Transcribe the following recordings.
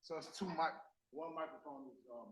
So it's one microphone is now.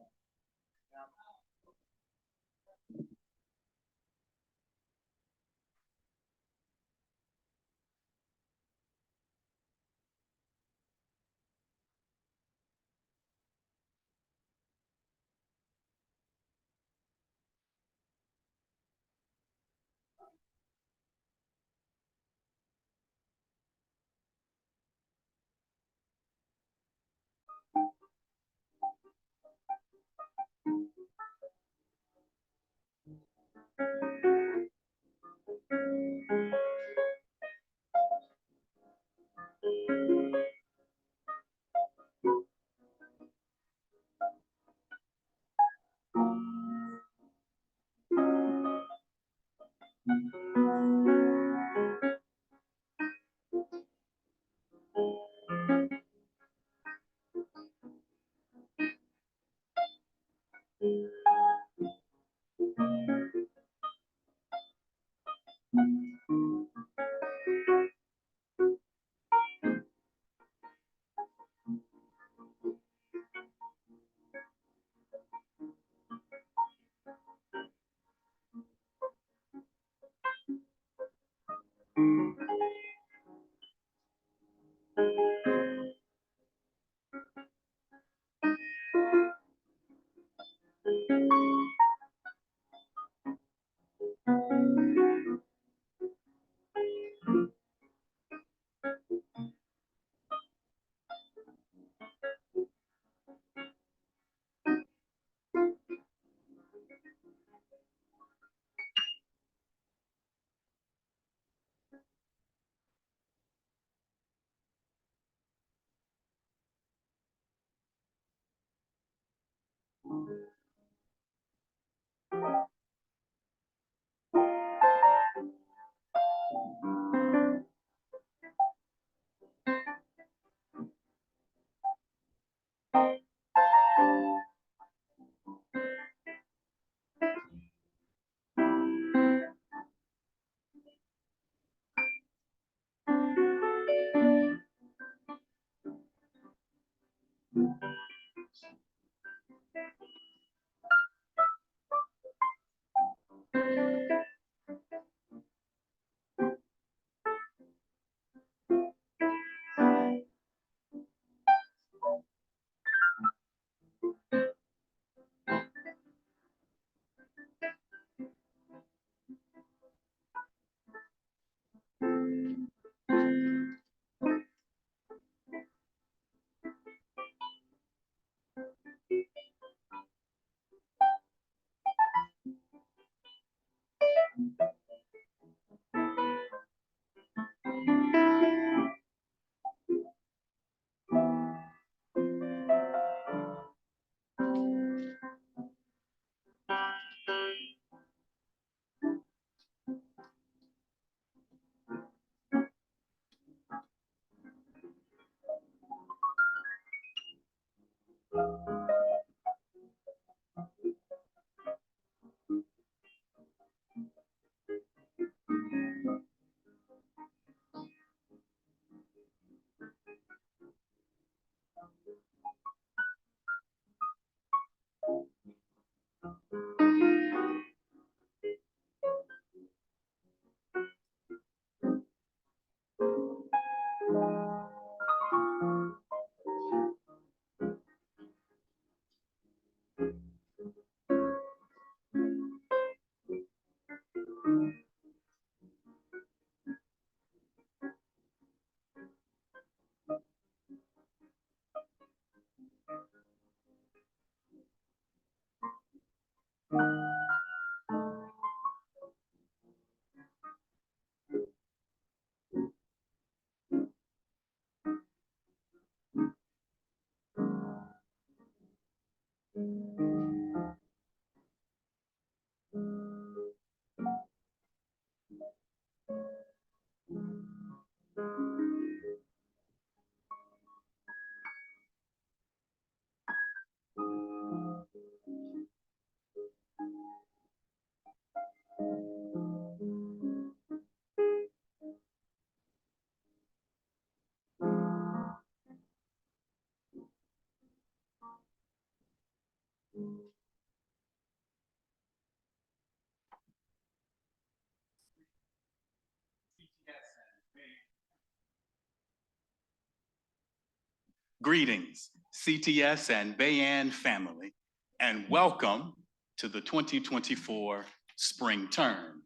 Greetings, CTS and Bayan family, and welcome to the 2024 spring term.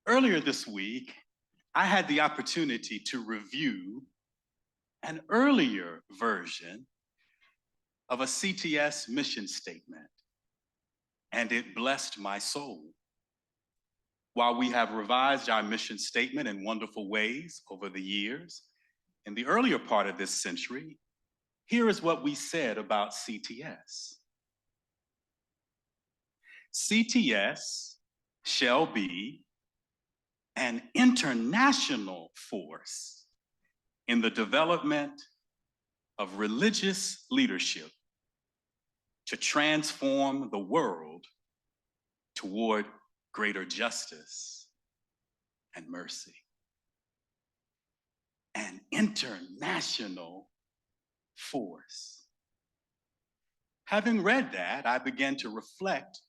Earlier this week, I had the opportunity to review an earlier version of a CTS mission statement, and it blessed my soul. While we have revised our mission statement in wonderful ways over the years, in the earlier part of this century, here is what we said about CTS. CTS shall be an international force in the development of religious leadership to transform the world toward greater justice and mercy. An international force. Having read that, I began to reflect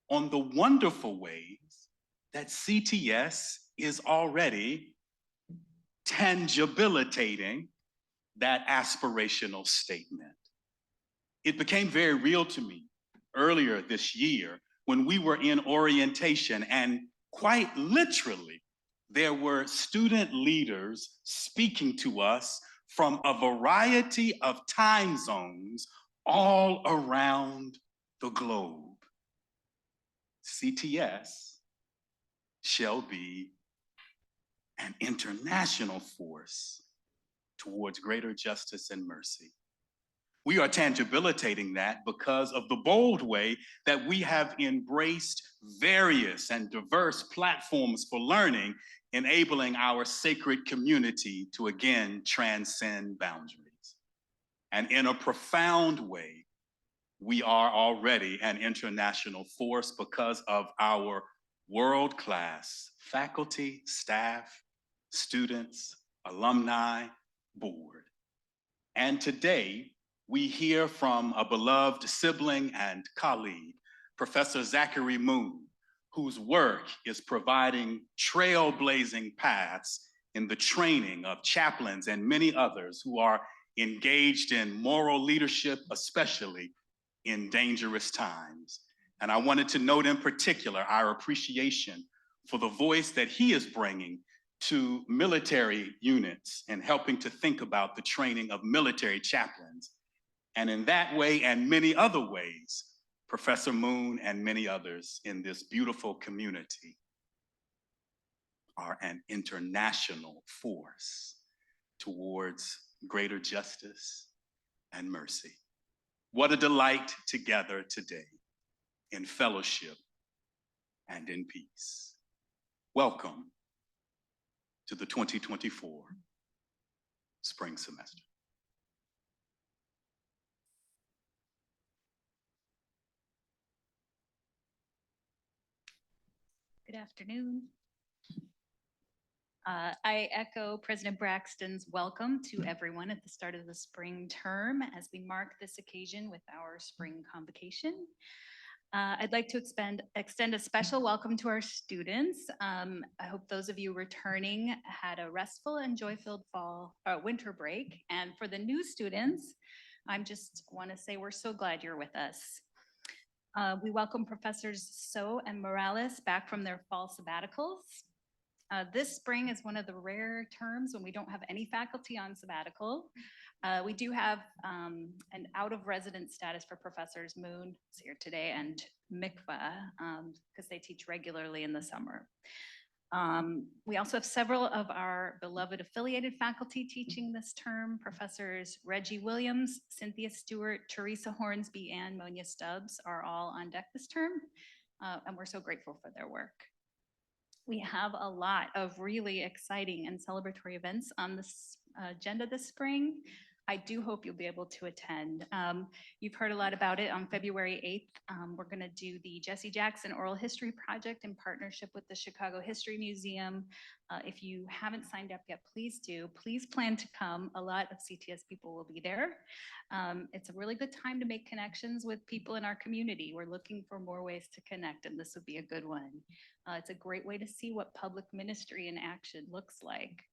on the wonderful ways that CTS is already tangibilitating that aspirational statement. It became very real to me earlier this year when we were in orientation, and quite literally, there were student leaders speaking to us from a variety of time zones all around the globe. CTS shall be an international force towards greater justice and mercy. We are tangibilitating that because of the bold way that we have embraced various and diverse platforms for learning, enabling our sacred community to again transcend boundaries. And in a profound way, we are already an international force because of our world-class faculty, staff, students, alumni, board. And today, we hear from a beloved sibling and colleague, Professor Zachary Moon, whose work is providing trailblazing paths in the training of chaplains and many others who are engaged in moral leadership, especially in dangerous times. And I wanted to note in particular our appreciation for the voice that he is bringing to military units and helping to think about the training of military chaplains. And in that way and many other ways, Professor Moon and many others in this beautiful community are an international force towards greater justice and mercy. What a delight to gather today in fellowship and in peace. Welcome to the 2024 spring semester. Good afternoon. I echo President Braxton's welcome to everyone at the start of the spring term as we mark this occasion with our spring convocation. I'd like to extend a special welcome to our students. I hope those of you returning had a restful and joy-filled winter break. And for the new students, I just want to say we're so glad you're with us. We welcome Professors So and Morales back from their fall sabbaticals. This spring is one of the rare terms when we don't have any faculty on sabbatical. We do have an out-of-residence status for Professors Moon, who's here today, and Mikva, because they teach regularly in the summer. We also have several of our beloved affiliated faculty teaching this term. Professors Reggie Williams, Cynthia Stewart, Teresa Hornsby, and Monia Stubbs are all on deck this term, and we're so grateful for their work. We have a lot of really exciting and celebratory events on this agenda this spring. I do hope you'll be able to attend. You've heard a lot about it. On February 8th, we're going to do the Jesse Jackson Oral History Project in partnership with the Chicago History Museum. If you haven't signed up yet, please do. Please plan to come. A lot of CTS people will be there. It's a really good time to make connections with people in our community. We're looking for more ways to connect, and this would be a good one. It's a great way to see what public ministry in action looks like.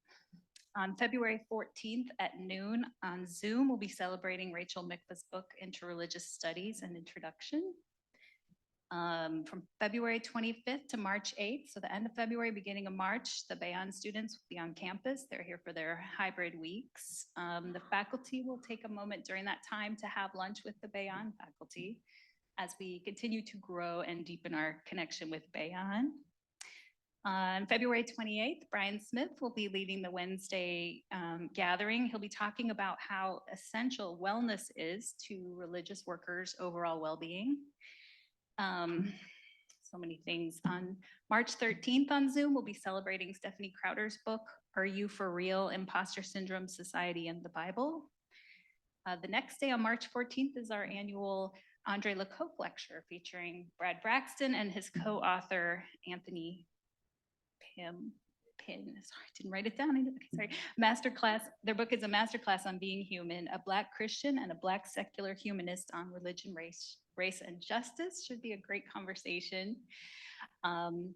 On February 14th at noon on Zoom, we'll be celebrating Rachel Mikva's book, Interreligious Studies and Introduction. From February 25th to March 8th, so the end of February, beginning of March, the Bayon students will be on campus. They're here for their hybrid weeks. The faculty will take a moment during that time to have lunch with the Bayon faculty as we continue to grow and deepen our connection with Bayon. On February 28th, Brian Smith will be leading the Wednesday gathering. He'll be talking about how essential wellness is to religious workers' overall well-being. So many things. On March 13th on Zoom, we'll be celebrating Stephanie Crowder's book, Are You for Real? Imposter Syndrome, Society, and the Bible. The next day on March 14th is our annual Andre Lecoq lecture featuring Brad Braxton and his co-author, Anthony Pin. Sorry, I didn't write it down. Sorry. Masterclass. Their book is a masterclass on being human, a Black Christian and a Black secular humanist on religion, race, and justice. Should be a great conversation. On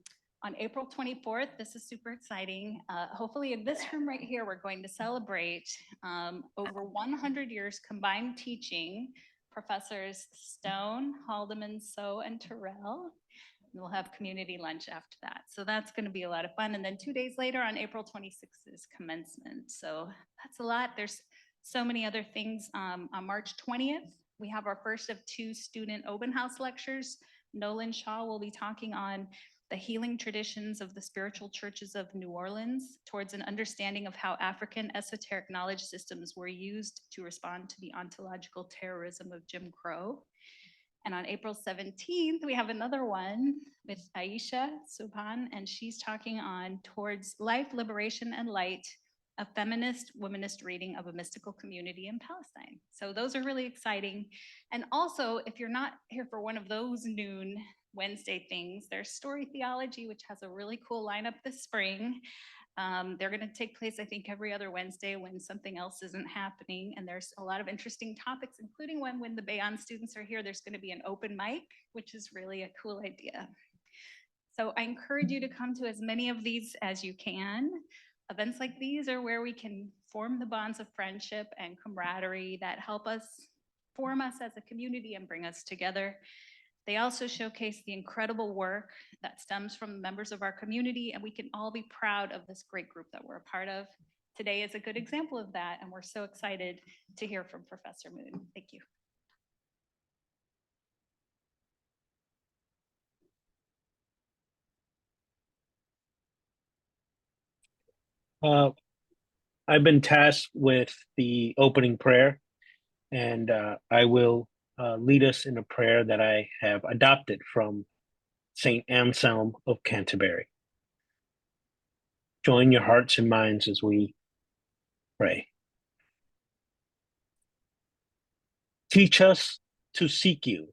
April 24th, this is super exciting. Hopefully in this room right here, we're going to celebrate over 100 years combined teaching, Professors Stone, Haldeman, So, and Terrell. We'll have community lunch after that. So that's going to be a lot of fun. And then 2 days later on April 26th is commencement. So that's a lot. There's so many other things. On March 20th, we have our first of 2 student open house lectures. Nolan Shaw will be talking on the healing traditions of the spiritual churches of New Orleans towards an understanding of how African esoteric knowledge systems were used to respond to the ontological terrorism of Jim Crow. And on April 17th, we have another one with Aisha Subhan, and she's talking on Towards Life, Liberation, and Light, a feminist, womanist reading of a mystical community in Palestine. So those are really exciting. And also, if you're not here for one of those noon Wednesday things, there's Story Theology, which has a really cool lineup this spring. They're going to take place, I think, every other Wednesday when something else isn't happening. And there's a lot of interesting topics, including when the Bayon students are here, there's going to be an open mic, which is really a cool idea. So I encourage you to come to as many of these as you can. Events like these are where we can form the bonds of friendship and camaraderie that help us form us as a community and bring us together. They also showcase the incredible work that stems from members of our community, and we can all be proud of this great group that we're a part of. Today is a good example of that, and we're so excited to hear from Professor Moon. Thank you. I've been tasked with the opening prayer, and I will lead us in a prayer that I have adopted from St. Anselm of Canterbury. Join your hearts and minds as we pray. Teach us to seek you,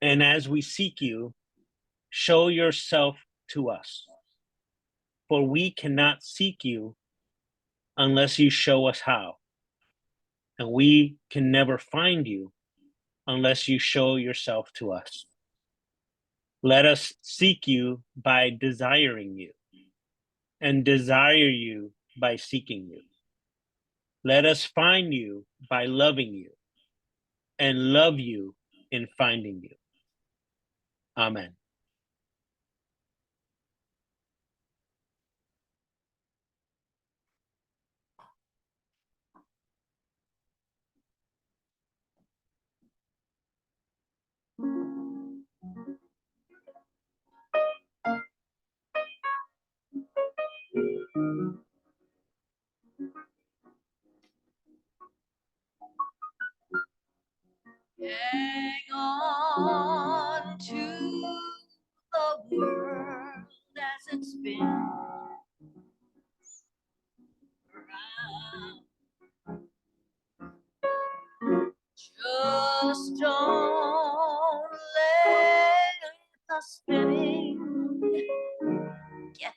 and as we seek you, show yourself to us. For we cannot seek you unless you show us how, and we can never find you unless you show yourself to us. Let us seek you by desiring you, and desire you by seeking you. Let us find you by loving you, and love you in finding you. Amen. Hang on to the world as it spins around.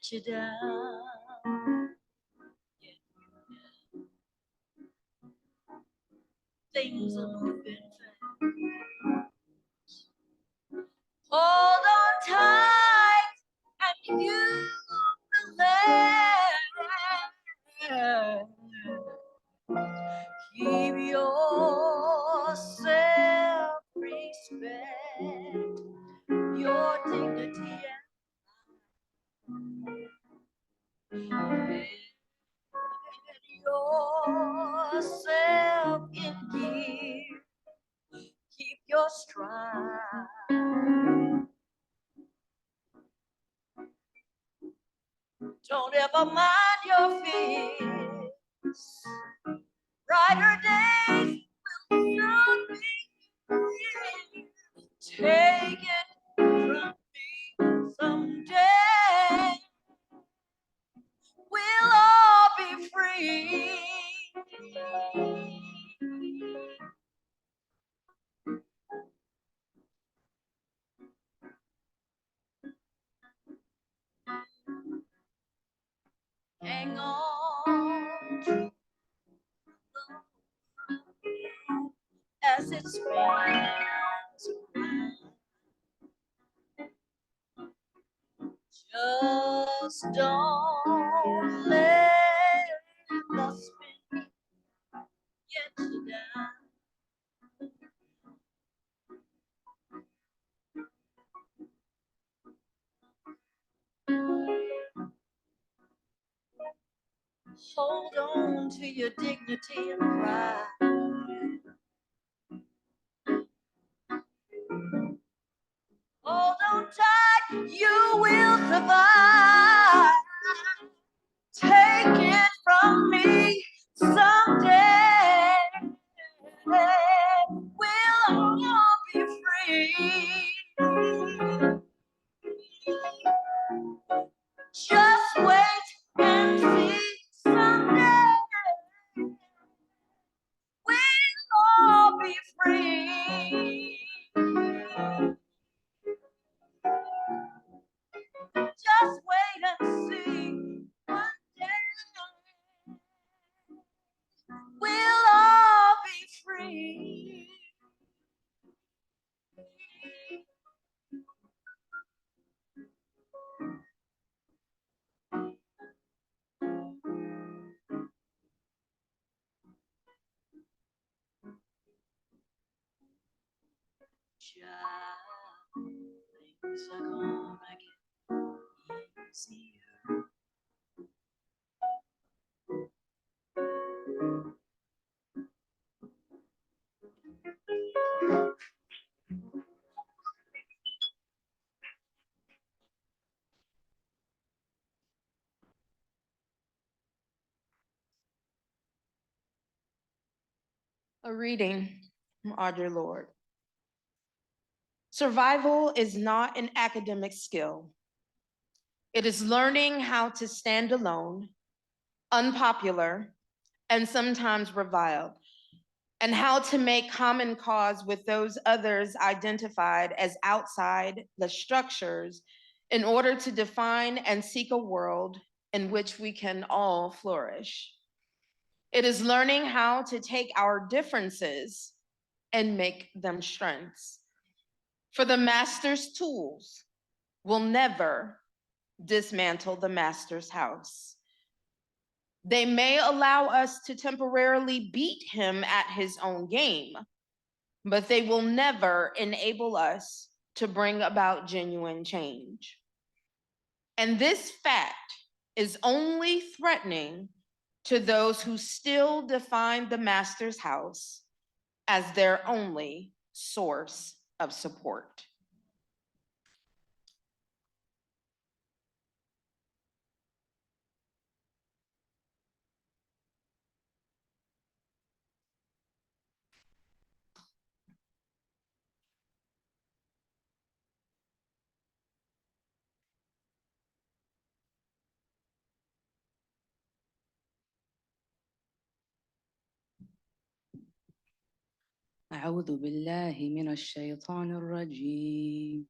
get you down. Things are moving fast. Hold on tight, and you will last. Keep your self-respect, your dignity, and yourself in gear. Keep your stride. Don't ever mind your fears. Brighter days will soon be here. Take it from me someday. We'll all be free. Hang on to love as it spins around. Just don't let the spin get you down. Hold on to your dignity and pride. Hold on tight, you will survive. Take it from me someday. We'll all be free. Just wait and see someday. We'll all be free. Just wait and see one day. We'll all be free. Child, things are gonna get easier. A reading from Audre Lorde. Survival is not an academic skill. It is learning how to stand alone, unpopular, and sometimes reviled, and how to make common cause with those others identified as outside the structures in order to define and seek a world in which we can all flourish. It is learning how to take our differences and make them strengths. For the master's tools will never dismantle the master's house. They may allow us to temporarily beat him at his own game, but they will never enable us to bring about genuine change. And this fact is only threatening to those who still define the master's house as their only source of support. أعوذ بالله من الشيطان الرجيم.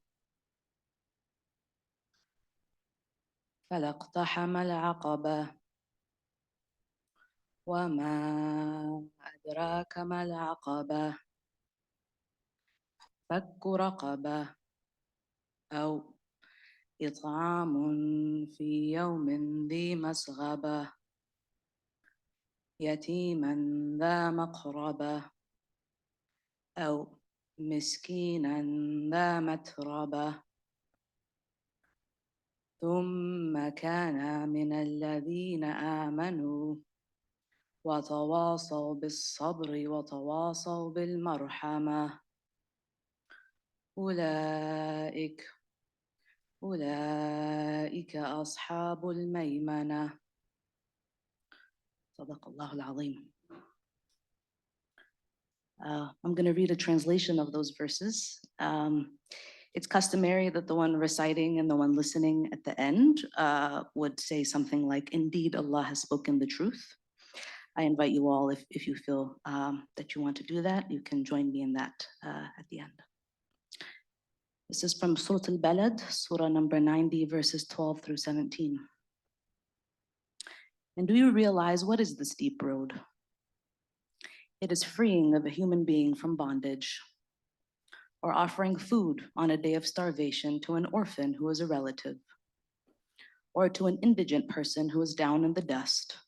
فلا اقتحم العقبة وما أدراك ما العقبة فك رقبة أو إطعام في يوم ذي مسغبة يتيما ذا مقربة أو مسكينا ذا متربة ثم كان من الذين آمنوا وتواصوا بالصبر وتواصوا بالمرحمة أولئك أصحاب الميمنة. صدق الله العظيم. I'm going to read a translation of those verses. It's customary that the one reciting and the one listening at the end would say something like, "Indeed, Allah has spoken the truth." I invite you all, if you feel that you want to do that, you can join me in that at the end. This is from Surah Al-Balad, Surah number 90, verses 12 through 17. And do you realize what is this deep road? It is freeing of a human being from bondage, or offering food on a day of starvation to an orphan who is a relative, or to an indigent person who is down in the dust,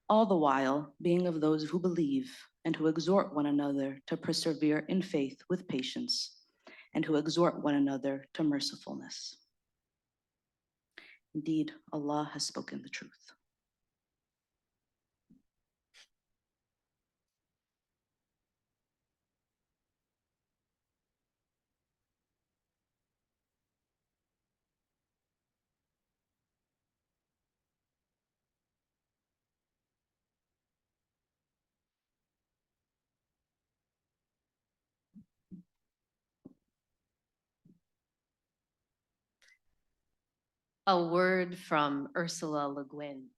all the while being of those who believe and who exhort one another to persevere in faith with patience, and who exhort one another to mercifulness. Indeed, Allah has spoken the truth. A word from Ursula Le Guin.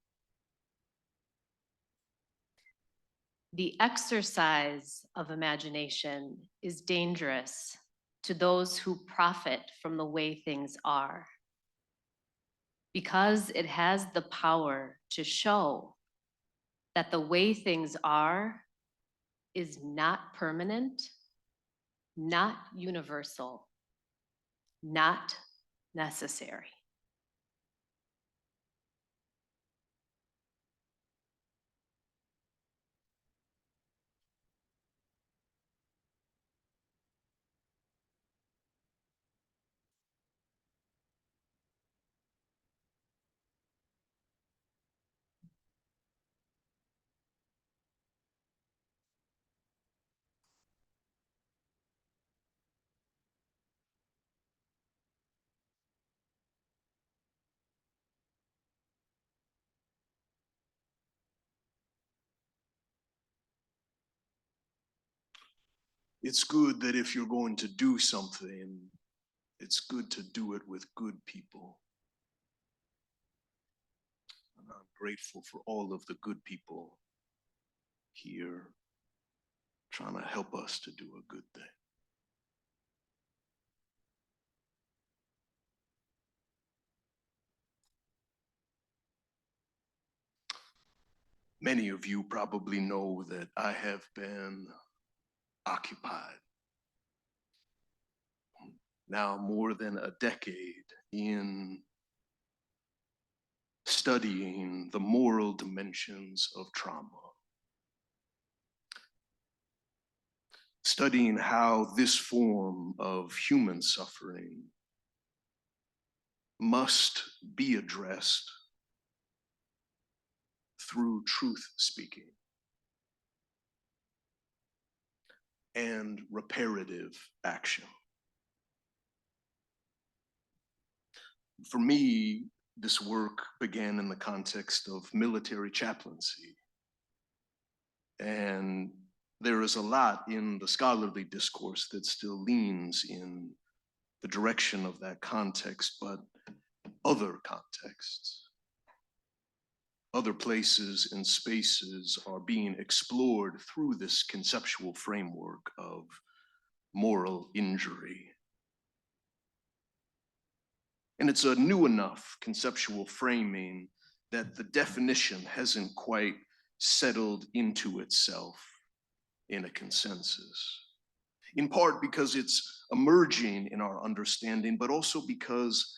The exercise of imagination is dangerous to those who profit from the way things are, because it has the power to show that the way things are is not permanent, not universal, not necessary. It's good that if you're going to do something, it's good to do it with good people. And I'm grateful for all of the good people here trying to help us to do a good thing. Many of you probably know that I have been occupied now more than a decade in studying the moral dimensions of trauma, studying how this form of human suffering must be addressed through truth speaking and reparative action. For me, this work began in the context of military chaplaincy. And there is a lot in the scholarly discourse that still leans in the direction of that context, but other contexts, other places and spaces are being explored through this conceptual framework of moral injury. And it's a new enough conceptual framing that the definition hasn't quite settled into itself in a consensus. In part because it's emerging in our understanding, but also because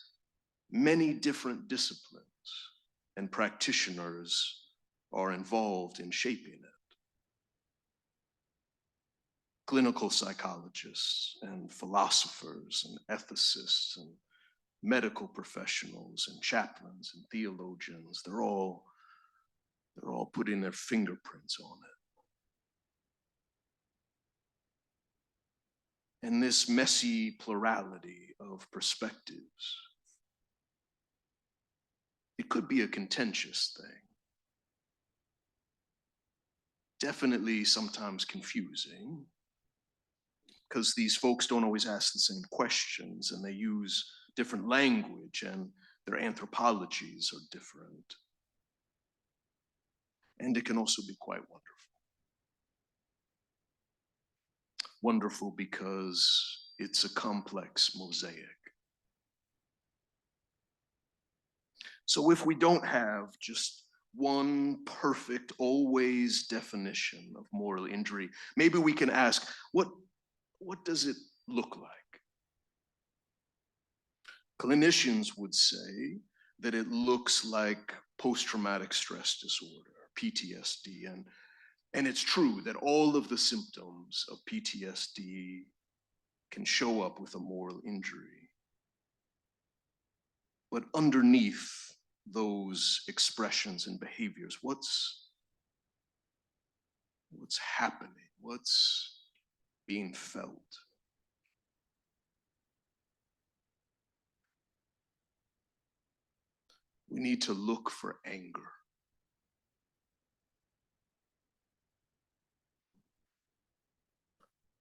many different disciplines and practitioners are involved in shaping it. Clinical psychologists and philosophers and ethicists and medical professionals and chaplains and theologians, they're all putting their fingerprints on it. And this messy plurality of perspectives, it could be a contentious thing. Definitely sometimes confusing, because these folks don't always ask the same questions and they use different language and their anthropologies are different. And it can also be quite wonderful. Wonderful because it's a complex mosaic. So if we don't have just one perfect, always definition of moral injury, maybe we can ask, what does it look like? Clinicians would say that it looks like post-traumatic stress disorder, PTSD, and it's true that all of the symptoms of PTSD can show up with a moral injury. But underneath those expressions and behaviors, what's happening? What's being felt? We need to look for anger.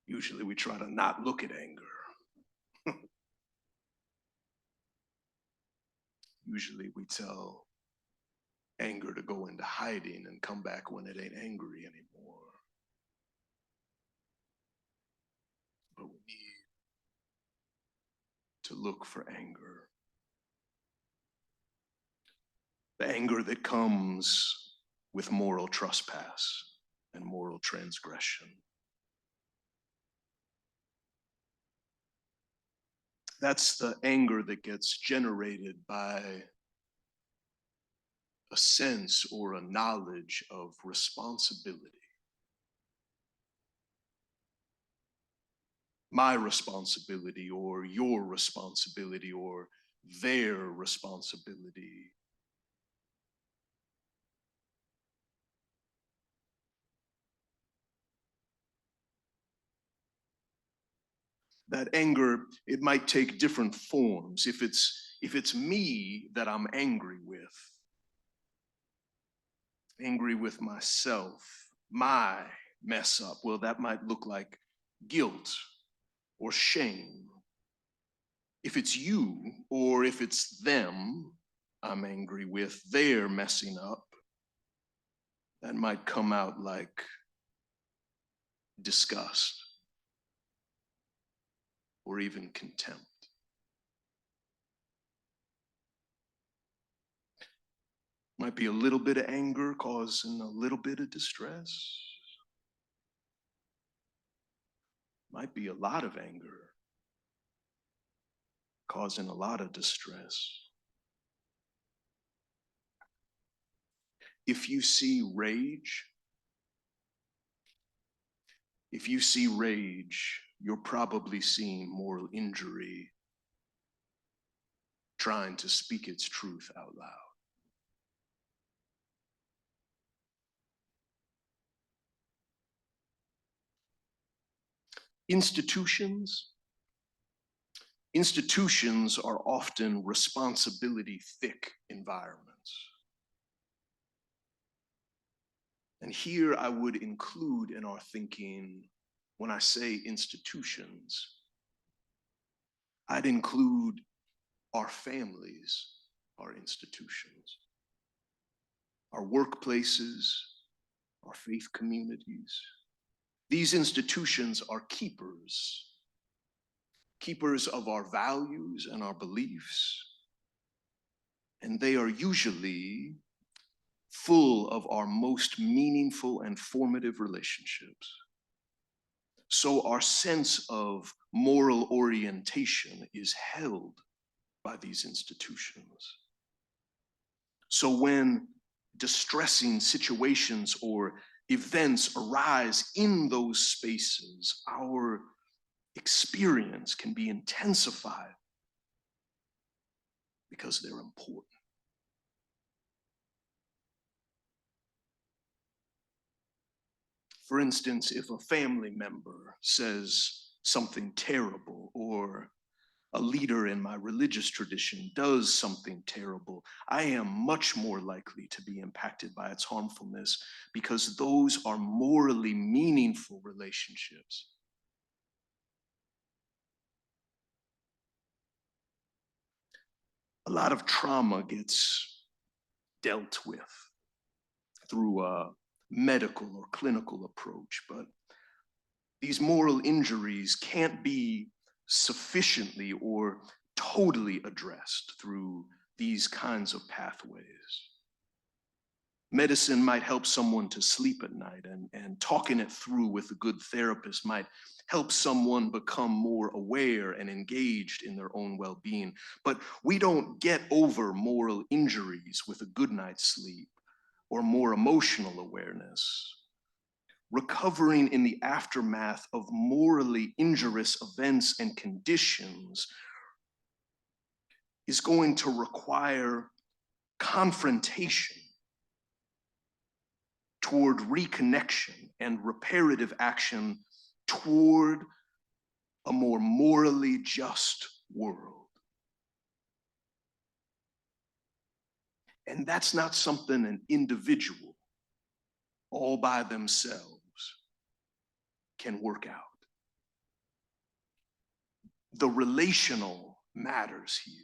Usually we try to not look at anger. Usually we tell anger to go into hiding and come back when it ain't angry anymore. But we need to look for anger. The anger that comes with moral trespass and moral transgression. That's the anger that gets generated by a sense or a knowledge of responsibility. My responsibility, or your responsibility, or their responsibility. That anger, it might take different forms. If it's me that I'm angry with myself, my mess up, well, that might look like guilt or shame. If it's you, or if it's them I'm angry with, they're messing up, that might come out like disgust or even contempt. Might be a little bit of anger causing a little bit of distress. Might be a lot of anger causing a lot of distress. If you see rage, you're probably seeing moral injury trying to speak its truth out loud. Institutions are often responsibility-thick environments. And here I would include in our thinking, when I say institutions, I'd include our families, our institutions, our workplaces, our faith communities. These institutions are keepers of our values and our beliefs, And they are usually full of our most meaningful and formative relationships. So our sense of moral orientation is held by these institutions. So when distressing situations or events arise in those spaces, our experience can be intensified because they're important. For instance, if a family member says something terrible, or a leader in my religious tradition does something terrible, I am much more likely to be impacted by its harmfulness because those are morally meaningful relationships. A lot of trauma gets dealt with through a medical or clinical approach, but these moral injuries can't be sufficiently or totally addressed through these kinds of pathways. Medicine might help someone to sleep at night, and talking it through with a good therapist might help someone become more aware and engaged in their own well-being. But we don't get over moral injuries with a good night's sleep or more emotional awareness. Recovering in the aftermath of morally injurious events and conditions is going to require confrontation toward reconnection and reparative action toward a more morally just world. And that's not something an individual all by themselves can work out. The relational matters here.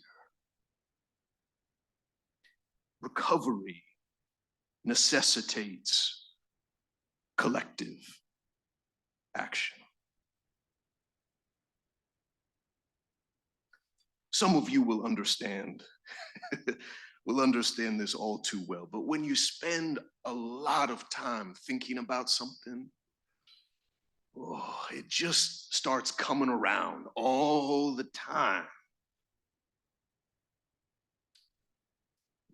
Recovery necessitates collective action. Some of you will understand this all too well, but when you spend a lot of time thinking about something, it just starts coming around all the time.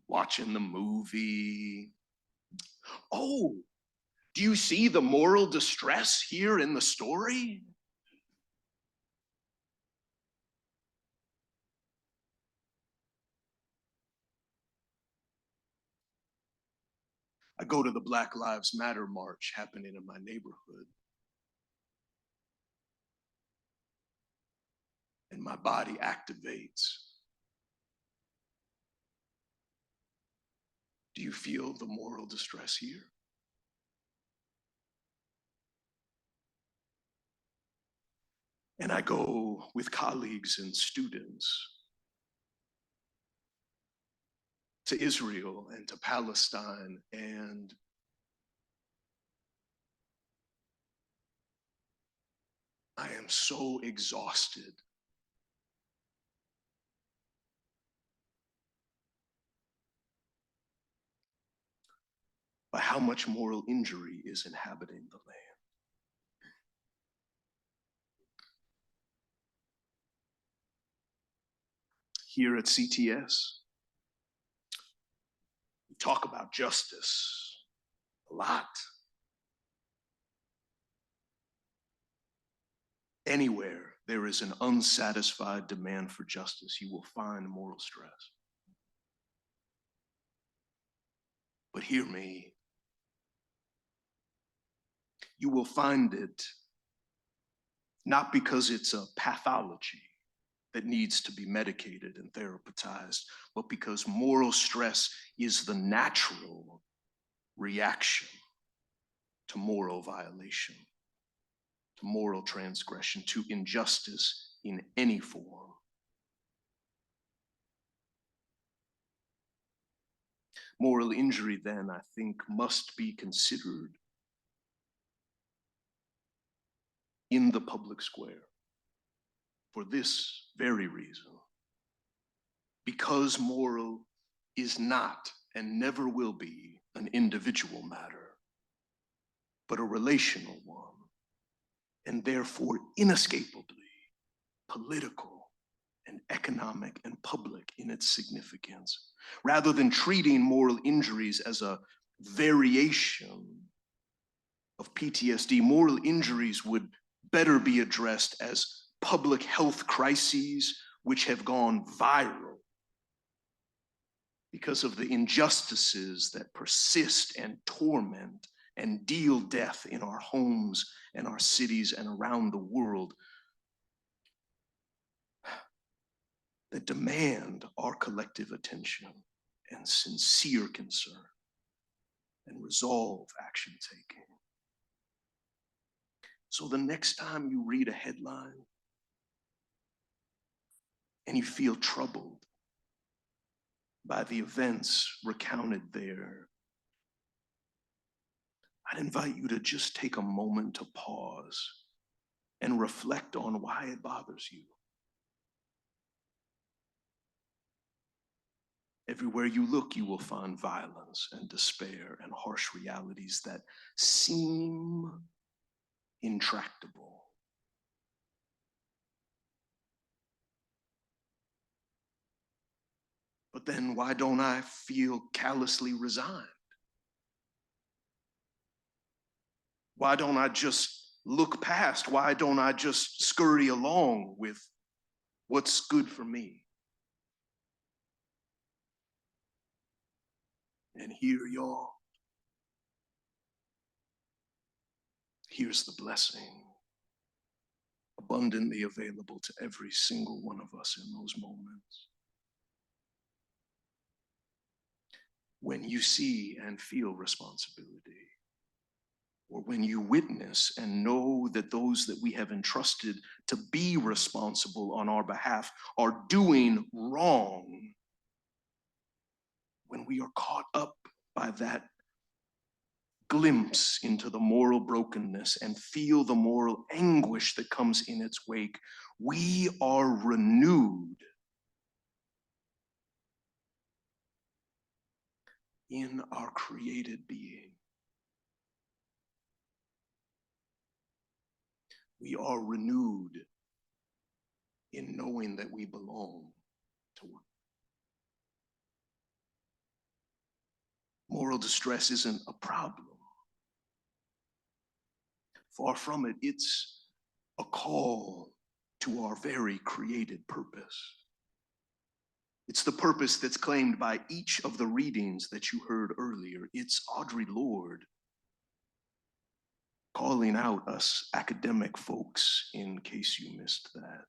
Watching the movie. Oh, do you see the moral distress here in the story? I go to the Black Lives Matter march happening in my neighborhood, and my body activates. Do you feel the moral distress here? And I go with colleagues and students to Israel and to Palestine, and I am so exhausted by how much moral injury is inhabiting the land. Here at CTS, we talk about justice a lot. Anywhere there is an unsatisfied demand for justice, you will find moral stress. But hear me, you will find it not because it's a pathology that needs to be medicated and therapeuticized, but because moral stress is the natural reaction to moral violation, to moral transgression, to injustice in any form. Moral injury, then, I think, must be considered in the public square for this very reason. Because moral is not and never will be an individual matter, but a relational one, and therefore inescapably political and economic and public in its significance. Rather than treating moral injuries as a variation of PTSD, moral injuries would better be addressed as public health crises which have gone viral because of the injustices that persist and torment and deal death in our homes and our cities and around the world, that demand our collective attention and sincere concern and resolve action taking. So the next time you read a headline and you feel troubled by the events recounted there, I'd invite you to just take a moment to pause and reflect on why it bothers you. Everywhere you look, you will find violence and despair and harsh realities that seem intractable. But then why don't I feel callously resigned? Why don't I just look past? Why don't I just scurry along with what's good for me? And here, y'all, here's the blessing abundantly available to every single one of us in those moments. When you see and feel responsibility, or when you witness and know that those that we have entrusted to be responsible on our behalf are doing wrong, when we are caught up by that glimpse into the moral brokenness and feel the moral anguish that comes in its wake, we are renewed in our created being. We are renewed in knowing that we belong to one. Moral distress isn't a problem. Far from it, it's a call to our very created purpose. It's the purpose that's claimed by each of the readings that you heard earlier. It's Audre Lorde calling out us academic folks, in case you missed that.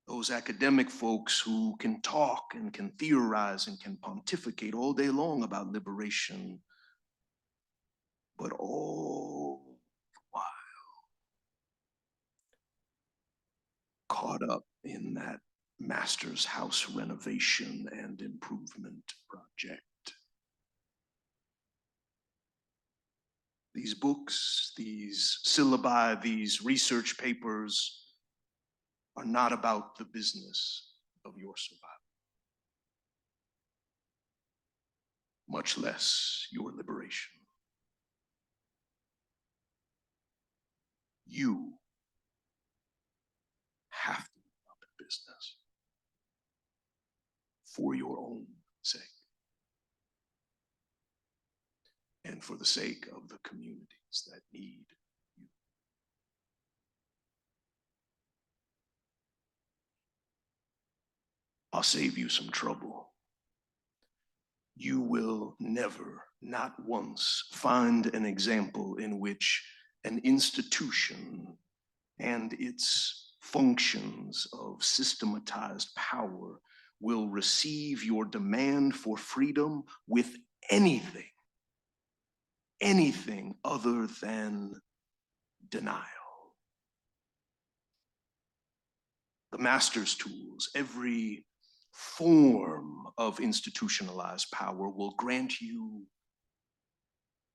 Those academic folks who can talk and can theorize and can pontificate all day long about liberation, but all the while caught up in that master's house renovation and improvement project. These books, these syllabi, these research papers are not about the business of your survival, much less your liberation. You have to be about the business for your own sake and for the sake of the communities that need you. I'll save you some trouble. You will never, not once, find an example in which an institution and its functions of systematized power will receive your demand for freedom with anything other than denial. The master's tools, every form of institutionalized power, will grant you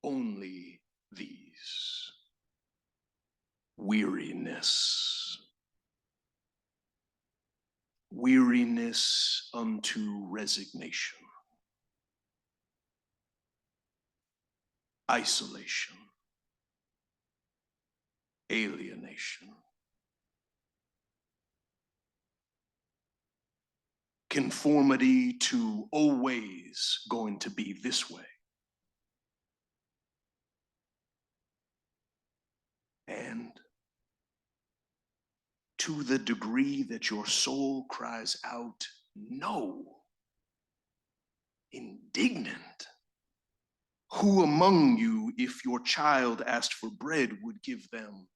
only these: weariness, weariness unto resignation, isolation, alienation, conformity to always going to be this way. And to the degree that your soul cries out, no, indignant, who among you, if your child asked for bread, would give them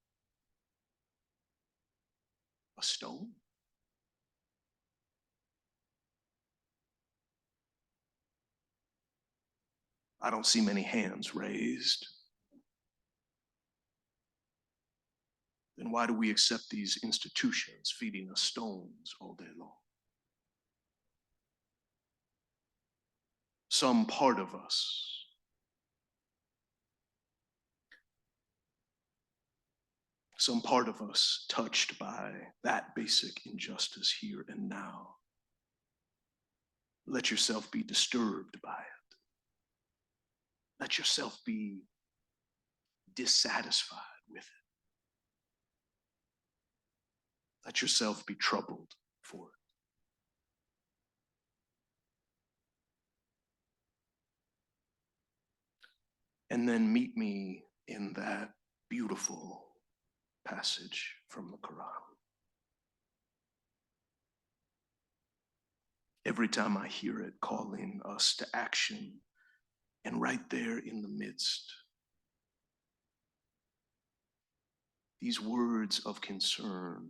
a stone? I don't see many hands raised. Then why do we accept these institutions feeding us stones all day long? Some part of us touched by that basic injustice here and now. Let yourself be disturbed by it. Let yourself be dissatisfied with it. Let yourself be troubled for it. And then meet me in that beautiful passage from the Quran. Every time I hear it calling us to action, and right there in the midst, these words of concern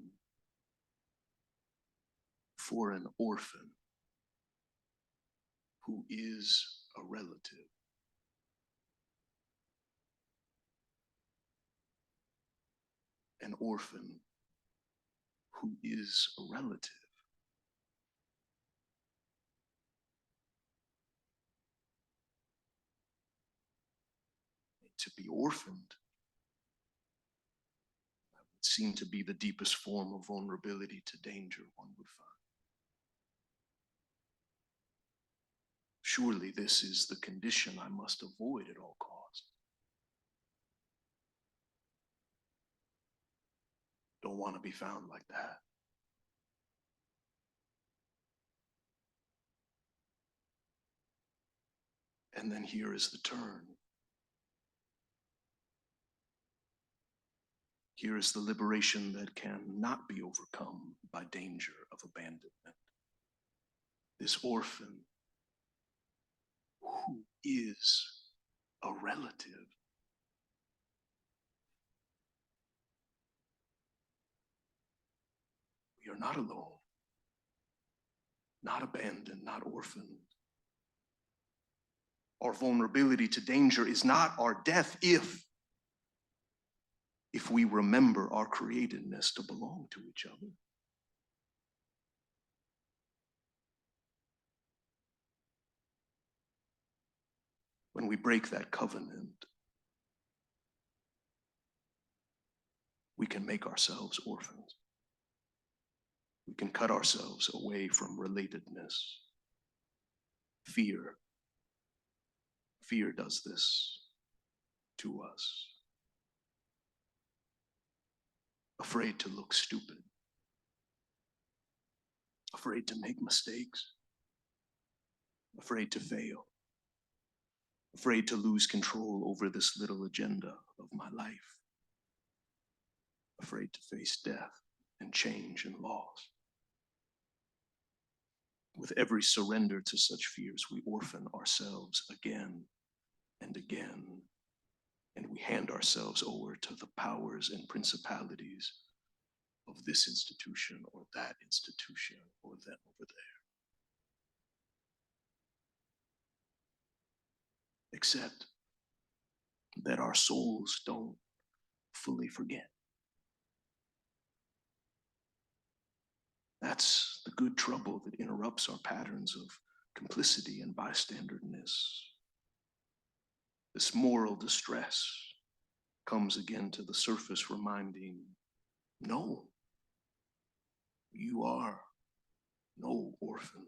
for an orphan who is a relative. An orphan who is a relative. To be orphaned would seem to be the deepest form of vulnerability to danger one would find. Surely this is the condition I must avoid at all costs. Don't want to be found like that. And then here is the turn. Here is the liberation that cannot be overcome by danger of abandonment. This orphan who is a relative. We are not alone, not abandoned, not orphaned. Our vulnerability to danger is not our death if we remember our createdness to belong to each other. When we break that covenant, we can make ourselves orphans. We can cut ourselves away from relatedness. Fear does this to us. Afraid to look stupid. Afraid to make mistakes. Afraid to fail. Afraid to lose control over this little agenda of my life. Afraid to face death and change and loss. With every surrender to such fears, we orphan ourselves again and again, and we hand ourselves over to the powers and principalities of this institution or that institution or them over there. Except that our souls don't fully forget. That's the good trouble that interrupts our patterns of complicity and bystanderness. This moral distress comes again to the surface, reminding, no, you are No orphan.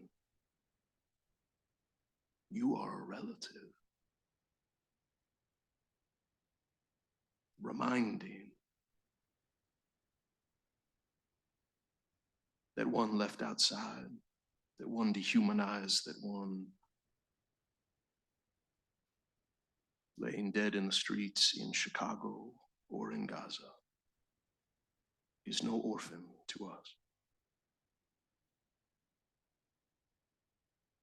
You are a relative. Reminding that one left outside, that one dehumanized, that one laying dead in the streets in Chicago or in Gaza is no orphan to us.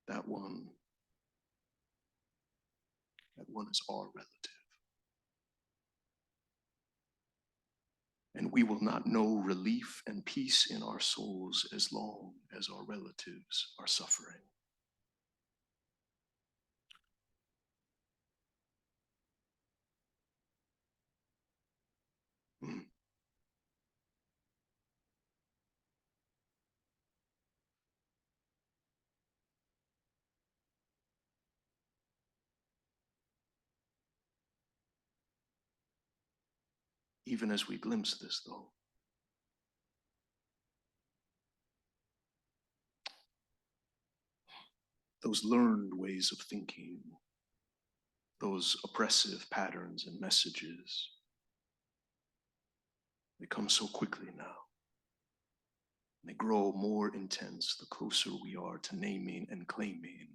That one is our relative. And we will not know relief and peace in our souls as long as our relatives are suffering. Even as we glimpse this, though, those learned ways of thinking, those oppressive patterns and messages, they come so quickly now. They grow more intense the closer we are to naming and claiming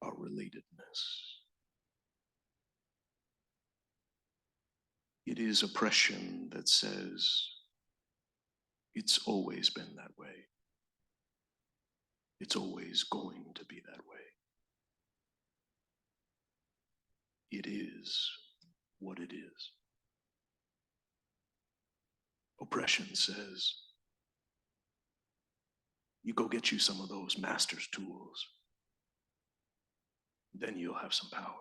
our relatedness. It is oppression that says, it's always been that way. It's always going to be that way. It is what it is. Oppression says, you go get you some of those master's tools, then you'll have some power.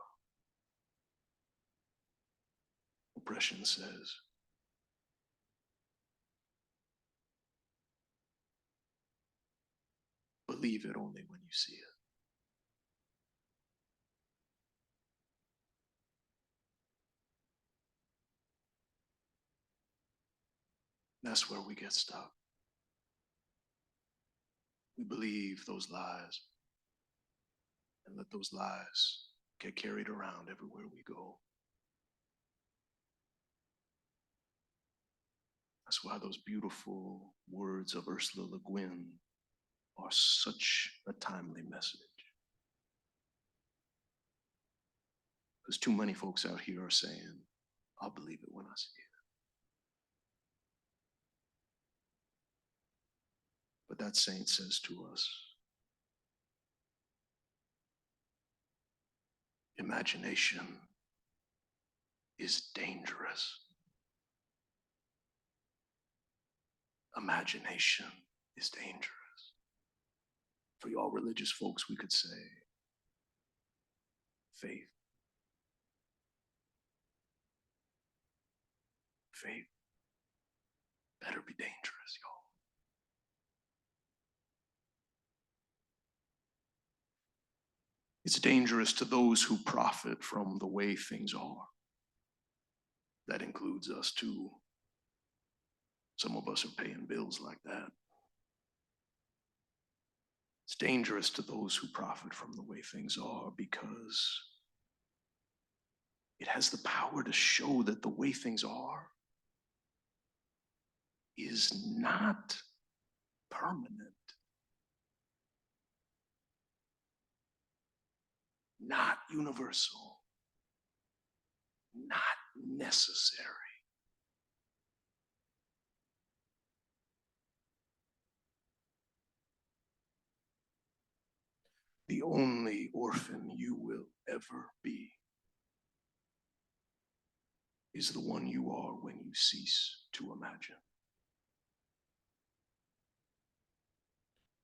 Oppression says, believe it only when you see it. That's where we get stuck. We believe those lies and let those lies get carried around everywhere we go. That's why those beautiful words of Ursula Le Guin are such a timely message. Because too many folks out here are saying, I'll believe it when I see it. But that saint says to us, imagination is dangerous. Imagination is dangerous. For y'all religious folks, we could say, faith. Faith better be dangerous, y'all. It's dangerous to those who profit from the way things are. That includes us too. Some of us are paying bills like that. It's dangerous to those who profit from the way things are because it has the power to show that the way things are is not permanent, not universal, not necessary. The only orphan you will ever be is the one you are when you cease to imagine.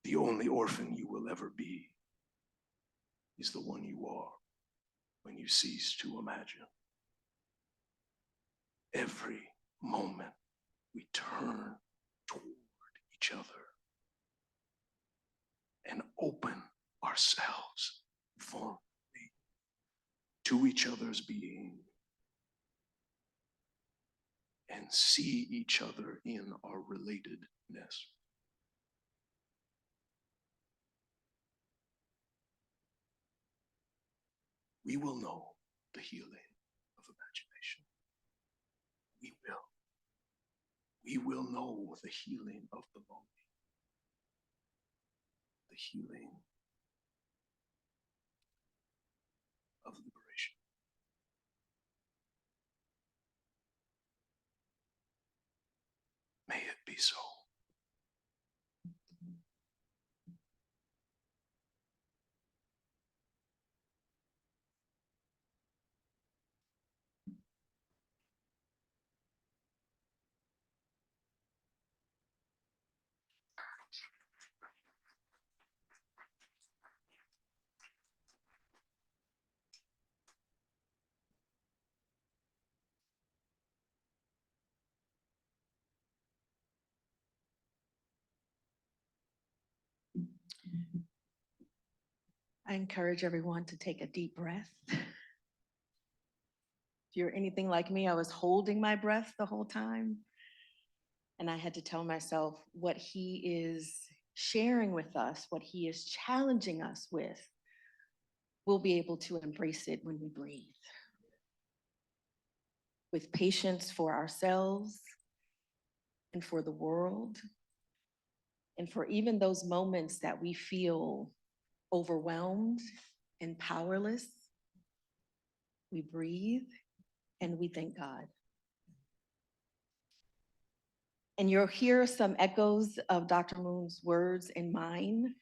The only orphan you will ever be is the one you are when you cease to imagine. Every moment we turn toward each other and open ourselves vulnerably to each other's being and see each other in our relatedness. we will know the healing of imagination. We will. We will know the healing of the lonely, the healing of liberation. May it be so. I encourage everyone to take a deep breath. If you're anything like me, I was holding my breath the whole time. And I had to tell myself what he is sharing with us, what he is challenging us with, we'll be able to embrace it when we breathe. With patience for ourselves and for the world, and for even those moments that we feel overwhelmed and powerless, we breathe and we thank God. And you'll hear some echoes of Dr. Moon's words in mine,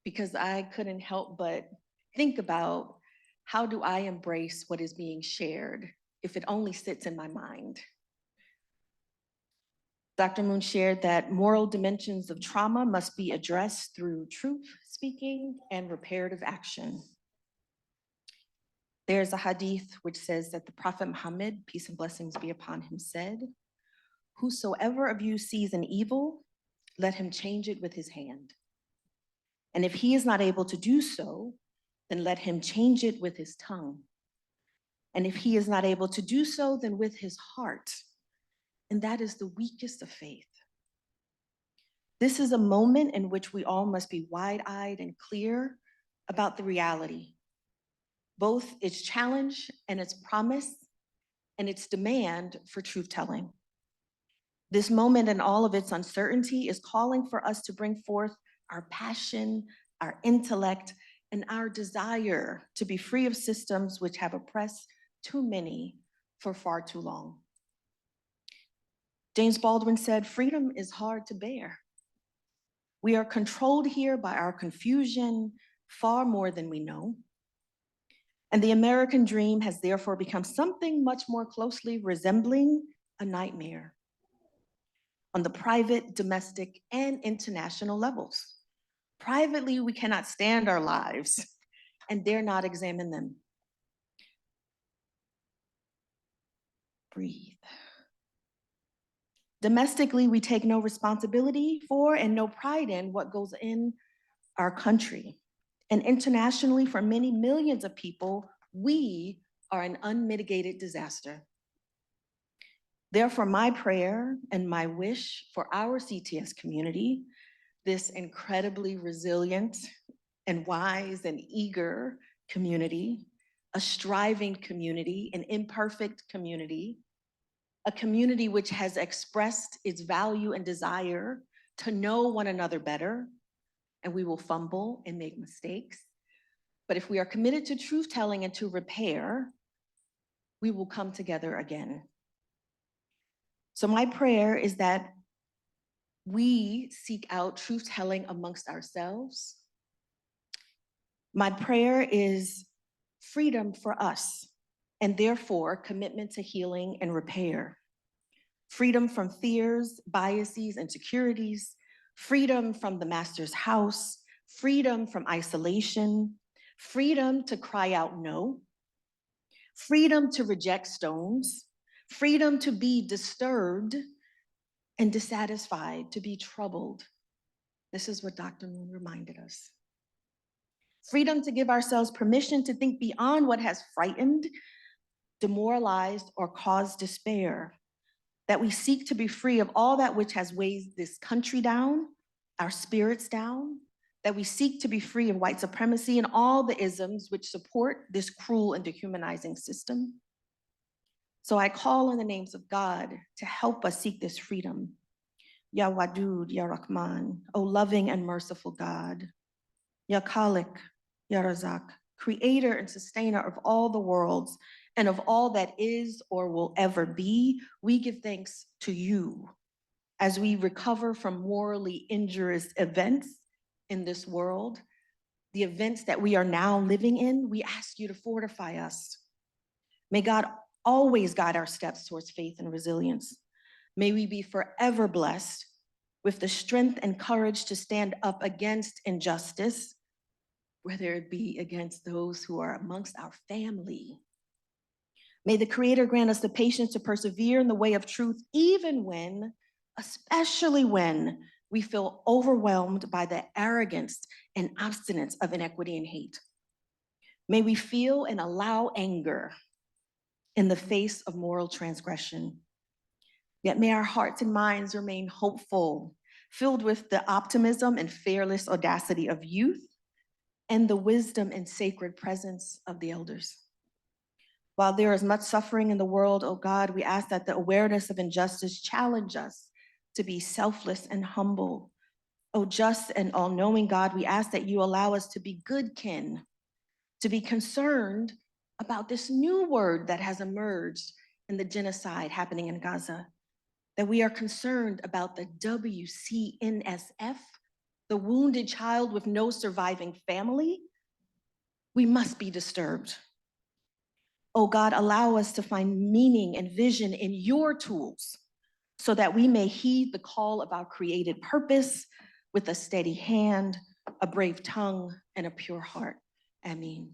because I couldn't help but think about, how do I embrace what is being shared if it only sits in my mind? Dr. Moon shared that moral dimensions of trauma must be addressed through truth speaking and reparative action. There's a hadith which says that the Prophet Muhammad, peace and blessings be upon him, said, "Whosoever of you sees an evil, let him change it with his hand. And if he is not able to do so, then let him change it with his tongue. And if he is not able to do so, then with his heart. And that is the weakest of faith." This is a moment in which we all must be wide-eyed and clear about the reality, both its challenge and its promise, and its demand for truth-telling. This moment and all of its uncertainty is calling for us to bring forth our passion, our intellect, and our desire to be free of systems which have oppressed too many for far too long. James Baldwin said, "Freedom is hard to bear. We are controlled here by our confusion far more than we know. And the American dream has therefore become something much more closely resembling a nightmare on the private, domestic, and international levels. Privately, we cannot stand our lives and dare not examine them." Breathe. Domestically, we take no responsibility for and no pride in what goes in our country. And internationally, for many millions of people, we are an unmitigated disaster. Therefore, my prayer and my wish for our CTS community, this incredibly resilient and wise and eager community, a striving community, an imperfect community, a community which has expressed its value and desire to know one another better, and we will fumble and make mistakes. But if we are committed to truth-telling and to repair, we will come together again. So my prayer is that we seek out truth-telling amongst ourselves. My prayer is freedom for us, and therefore commitment to healing and repair. Freedom from fears, biases, insecurities, freedom from the master's house, freedom from isolation, freedom to cry out no, freedom to reject stones, freedom to be disturbed and dissatisfied, to be troubled. This is what Dr. Moon reminded us. Freedom to give ourselves permission to think beyond what has frightened, demoralized, or caused despair. That we seek to be free of all that which has weighed this country down, our spirits down, that we seek to be free of white supremacy and all the isms which support this cruel and dehumanizing system. So I call on the names of God to help us seek this freedom. Ya Wadud, Ya Rahman, O loving and merciful God. Ya Khalik, Ya Razak, creator and sustainer of all the worlds and of all that is or will ever be, we give thanks to you as we recover from morally injurious events in this world, the events that we are now living in. We ask you to fortify us. May God always guide our steps towards faith and resilience. May we be forever blessed with the strength and courage to stand up against injustice, whether it be against those who are amongst our family. May the Creator grant us the patience to persevere in the way of truth, even when, especially when, we feel overwhelmed by the arrogance and obstinance of inequity and hate. May we feel and allow anger in the face of moral transgression. Yet may our hearts and minds remain hopeful, filled with the optimism and fearless audacity of youth and the wisdom and sacred presence of the elders. While there is much suffering in the world, oh God, we ask that the awareness of injustice challenge us to be selfless and humble. Oh just and all-knowing God, we ask that you allow us to be good kin, to be concerned about this new word that has emerged in the genocide happening in Gaza, that we are concerned about the WCNSF, the wounded child with no surviving family. We must be disturbed. Oh God, allow us to find meaning and vision in your tools so that we may heed the call of our created purpose with a steady hand, a brave tongue, and a pure heart. Amen.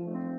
you.